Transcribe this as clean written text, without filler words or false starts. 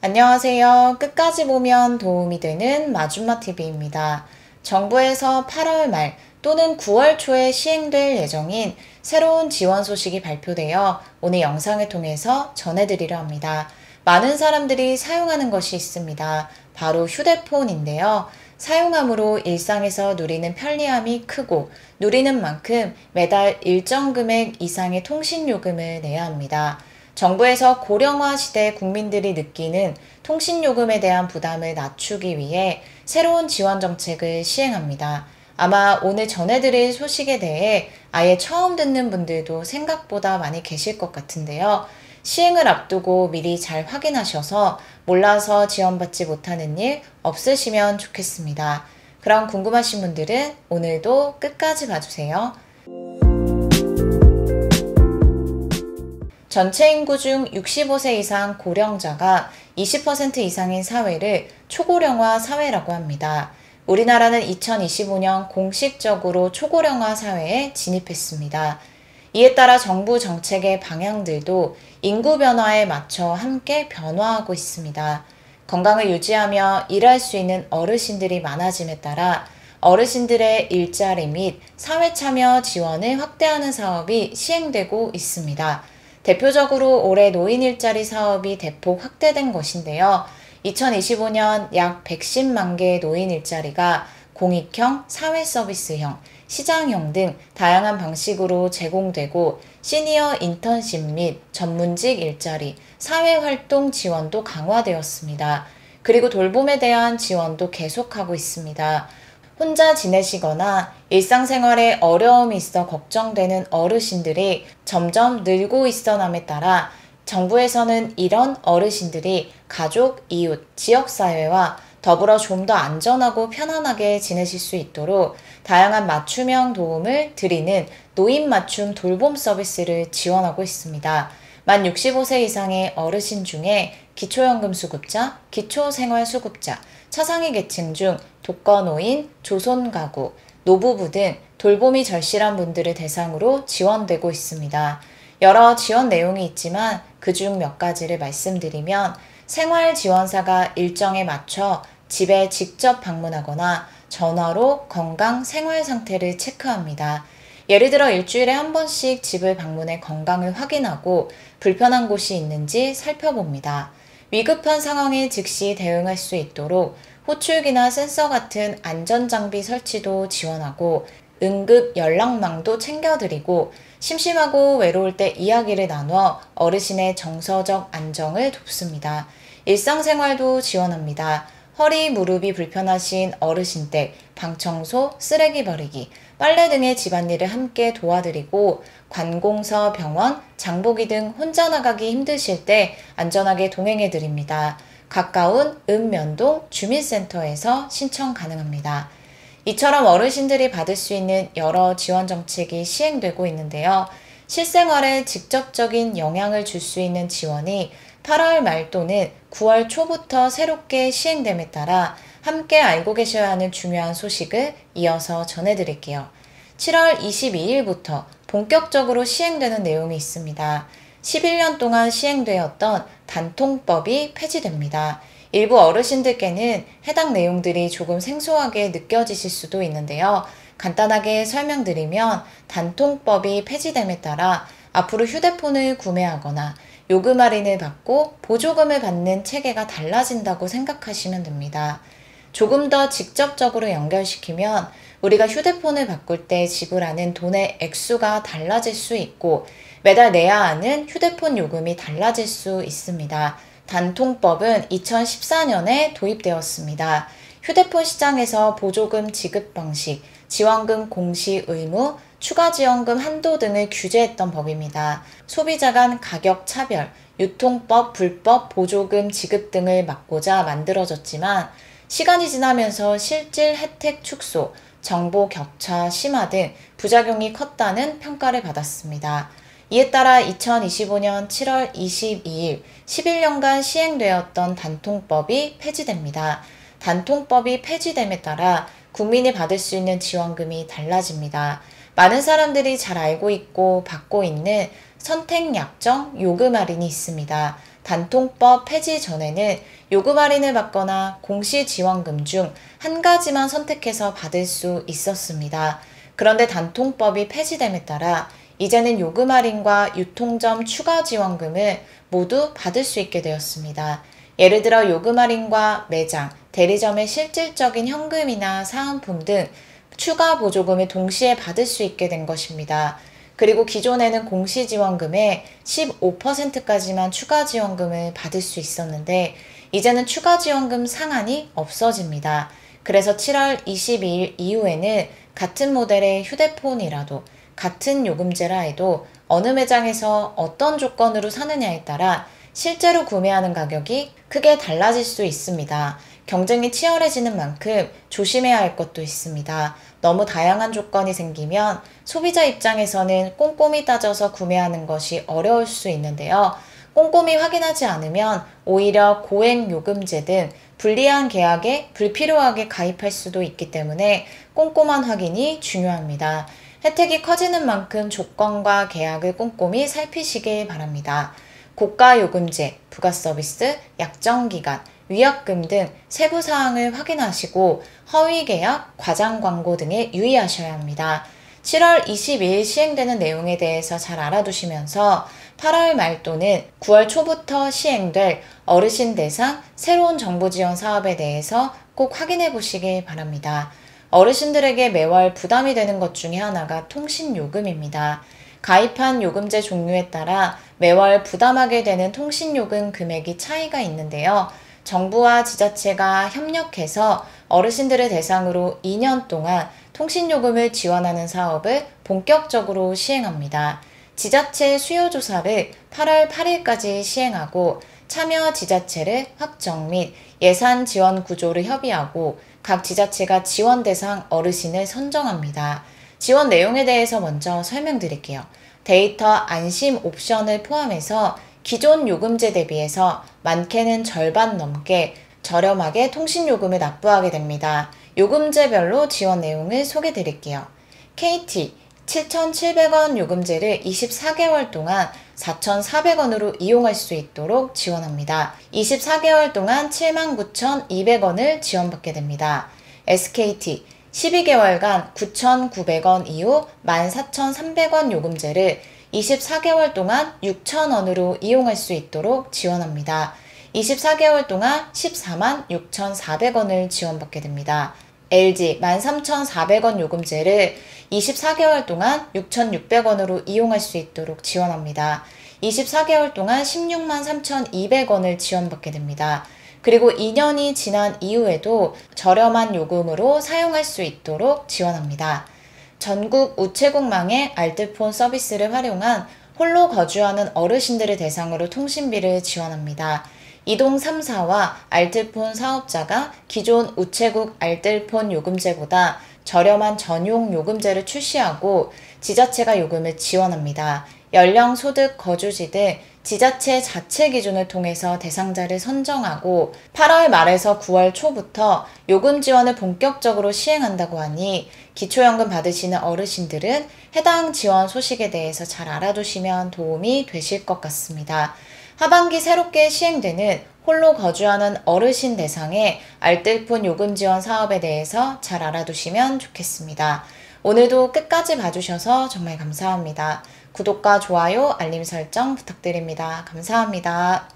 안녕하세요. 끝까지 보면 도움이 되는 마줌마TV입니다. 정부에서 8월 말 또는 9월 초에 시행될 예정인 새로운 지원 소식이 발표되어 오늘 영상을 통해서 전해드리려 합니다. 많은 사람들이 사용하는 것이 있습니다. 바로 휴대폰인데요. 사용함으로 일상에서 누리는 편리함이 크고 누리는 만큼 매달 일정 금액 이상의 통신요금을 내야 합니다. 정부에서 고령화 시대 국민들이 느끼는 통신요금에 대한 부담을 낮추기 위해 새로운 지원 정책을 시행합니다. 아마 오늘 전해드릴 소식에 대해 아예 처음 듣는 분들도 생각보다 많이 계실 것 같은데요. 시행을 앞두고 미리 잘 확인하셔서 몰라서 지원받지 못하는 일 없으시면 좋겠습니다. 그럼 궁금하신 분들은 오늘도 끝까지 봐주세요. 전체 인구 중 65세 이상 고령자가 20% 이상인 사회를 초고령화 사회라고 합니다. 우리나라는 2025년 공식적으로 초고령화 사회에 진입했습니다. 이에 따라 정부 정책의 방향들도 인구 변화에 맞춰 함께 변화하고 있습니다. 건강을 유지하며 일할 수 있는 어르신들이 많아짐에 따라 어르신들의 일자리 및 사회참여 지원을 확대하는 사업이 시행되고 있습니다. 대표적으로 올해 노인 일자리 사업이 대폭 확대된 것인데요. 2025년 약 110만 개의 노인 일자리가 공익형, 사회서비스형, 시장형 등 다양한 방식으로 제공되고 시니어 인턴십 및 전문직 일자리, 사회활동 지원도 강화되었습니다. 그리고 돌봄에 대한 지원도 계속하고 있습니다. 혼자 지내시거나 일상생활에 어려움이 있어 걱정되는 어르신들이 점점 늘고 있어남에 따라 정부에서는 이런 어르신들이 가족, 이웃, 지역사회와 더불어 좀 더 안전하고 편안하게 지내실 수 있도록 다양한 맞춤형 도움을 드리는 노인 맞춤 돌봄 서비스를 지원하고 있습니다. 만 65세 이상의 어르신 중에 기초연금 수급자, 기초생활수급자, 차상위 계층 중 독거노인, 조손가구, 노부부 등 돌봄이 절실한 분들을 대상으로 지원되고 있습니다. 여러 지원 내용이 있지만 그중 몇 가지를 말씀드리면 생활지원사가 일정에 맞춰 집에 직접 방문하거나 전화로 건강 생활 상태를 체크합니다. 예를 들어 일주일에 한 번씩 집을 방문해 건강을 확인하고 불편한 곳이 있는지 살펴봅니다. 위급한 상황에 즉시 대응할 수 있도록 호출기나 센서 같은 안전장비 설치도 지원하고 응급 연락망도 챙겨드리고 심심하고 외로울 때 이야기를 나눠 어르신의 정서적 안정을 돕습니다. 일상생활도 지원합니다. 허리, 무릎이 불편하신 어르신 댁, 방청소, 쓰레기 버리기, 빨래 등의 집안일을 함께 도와드리고 관공서, 병원, 장보기 등 혼자 나가기 힘드실 때 안전하게 동행해드립니다. 가까운 읍면동 주민센터에서 신청 가능합니다. 이처럼 어르신들이 받을 수 있는 여러 지원 정책이 시행되고 있는데요. 실생활에 직접적인 영향을 줄 수 있는 지원이 8월 말 또는 9월 초부터 새롭게 시행됨에 따라 함께 알고 계셔야 하는 중요한 소식을 이어서 전해드릴게요. 7월 22일부터 본격적으로 시행되는 내용이 있습니다. 11년 동안 시행되었던 단통법이 폐지됩니다. 일부 어르신들께는 해당 내용들이 조금 생소하게 느껴지실 수도 있는데요. 간단하게 설명드리면 단통법이 폐지됨에 따라 앞으로 휴대폰을 구매하거나 요금 할인을 받고 보조금을 받는 체계가 달라진다고 생각하시면 됩니다. 조금 더 직접적으로 연결시키면 우리가 휴대폰을 바꿀 때 지불하는 돈의 액수가 달라질 수 있고 매달 내야 하는 휴대폰 요금이 달라질 수 있습니다. 단통법은 2014년에 도입되었습니다. 휴대폰 시장에서 보조금 지급 방식, 지원금 공시 의무, 추가 지원금 한도 등을 규제했던 법입니다. 소비자 간 가격 차별, 유통법, 불법 보조금 지급 등을 막고자 만들어졌지만 시간이 지나면서 실질 혜택 축소, 정보 격차 심화 등 부작용이 컸다는 평가를 받았습니다. 이에 따라 2025년 7월 22일 11년간 시행되었던 단통법이 폐지됩니다. 단통법이 폐지됨에 따라 국민이 받을 수 있는 지원금이 달라집니다. 많은 사람들이 잘 알고 있고 받고 있는 선택약정 요금 할인이 있습니다. 단통법 폐지 전에는 요금 할인을 받거나 공시지원금 중 한 가지만 선택해서 받을 수 있었습니다. 그런데 단통법이 폐지됨에 따라 이제는 요금 할인과 유통점 추가 지원금을 모두 받을 수 있게 되었습니다. 예를 들어 요금 할인과 매장, 대리점의 실질적인 현금이나 사은품 등 추가 보조금을 동시에 받을 수 있게 된 것입니다. 그리고 기존에는 공시지원금의 15%까지만 추가 지원금을 받을 수 있었는데 이제는 추가 지원금 상한이 없어집니다. 그래서 7월 22일 이후에는 같은 모델의 휴대폰이라도 같은 요금제라 해도 어느 매장에서 어떤 조건으로 사느냐에 따라 실제로 구매하는 가격이 크게 달라질 수 있습니다. 경쟁이 치열해지는 만큼 조심해야 할 것도 있습니다. 너무 다양한 조건이 생기면 소비자 입장에서는 꼼꼼히 따져서 구매하는 것이 어려울 수 있는데요. 꼼꼼히 확인하지 않으면 오히려 고액 요금제 등 불리한 계약에 불필요하게 가입할 수도 있기 때문에 꼼꼼한 확인이 중요합니다. 혜택이 커지는 만큼 조건과 계약을 꼼꼼히 살피시길 바랍니다. 고가 요금제, 부가 서비스, 약정기간, 위약금 등 세부 사항을 확인하시고 허위 계약, 과장 광고 등에 유의하셔야 합니다. 7월 22일 시행되는 내용에 대해서 잘 알아두시면서 8월 말 또는 9월 초부터 시행될 어르신 대상 새로운 정부 지원 사업에 대해서 꼭 확인해 보시길 바랍니다. 어르신들에게 매월 부담이 되는 것 중에 하나가 통신요금입니다. 가입한 요금제 종류에 따라 매월 부담하게 되는 통신요금 금액이 차이가 있는데요. 정부와 지자체가 협력해서 어르신들을 대상으로 2년 동안 통신요금을 지원하는 사업을 본격적으로 시행합니다. 지자체 수요조사를 8월 8일까지 시행하고 참여 지자체를 확정 및 예산 지원 구조를 협의하고 각 지자체가 지원 대상 어르신을 선정합니다. 지원 내용에 대해서 먼저 설명드릴게요. 데이터 안심 옵션을 포함해서 기존 요금제 대비해서 많게는 절반 넘게 저렴하게 통신요금을 납부하게 됩니다. 요금제별로 지원 내용을 소개드릴게요. KT 7,700원 요금제를 24개월 동안 4,400원으로 이용할 수 있도록 지원합니다. 24개월 동안 79,200원을 지원받게 됩니다. SKT 12개월간 9,900원 이후 14,300원 요금제를 24개월 동안 6,000원으로 이용할 수 있도록 지원합니다. 24개월 동안 14만 6,400원을 지원받게 됩니다. LG 13,400원 요금제를 24개월 동안 6,600원으로 이용할 수 있도록 지원합니다. 24개월 동안 16만 3,200원을 지원받게 됩니다. 그리고 2년이 지난 이후에도 저렴한 요금으로 사용할 수 있도록 지원합니다. 전국 우체국망의 알뜰폰 서비스를 활용한 홀로 거주하는 어르신들을 대상으로 통신비를 지원합니다. 이동 3사와 알뜰폰 사업자가 기존 우체국 알뜰폰 요금제보다 저렴한 전용 요금제를 출시하고 지자체가 요금을 지원합니다. 연령, 소득, 거주지 등 지자체 자체 기준을 통해서 대상자를 선정하고 8월 말에서 9월 초부터 요금 지원을 본격적으로 시행한다고 하니 기초연금 받으시는 어르신들은 해당 지원 소식에 대해서 잘 알아두시면 도움이 되실 것 같습니다. 하반기 새롭게 시행되는 홀로 거주하는 어르신 대상의 알뜰폰 요금 지원 사업에 대해서 잘 알아두시면 좋겠습니다. 오늘도 끝까지 봐주셔서 정말 감사합니다. 구독과 좋아요, 알림 설정 부탁드립니다. 감사합니다.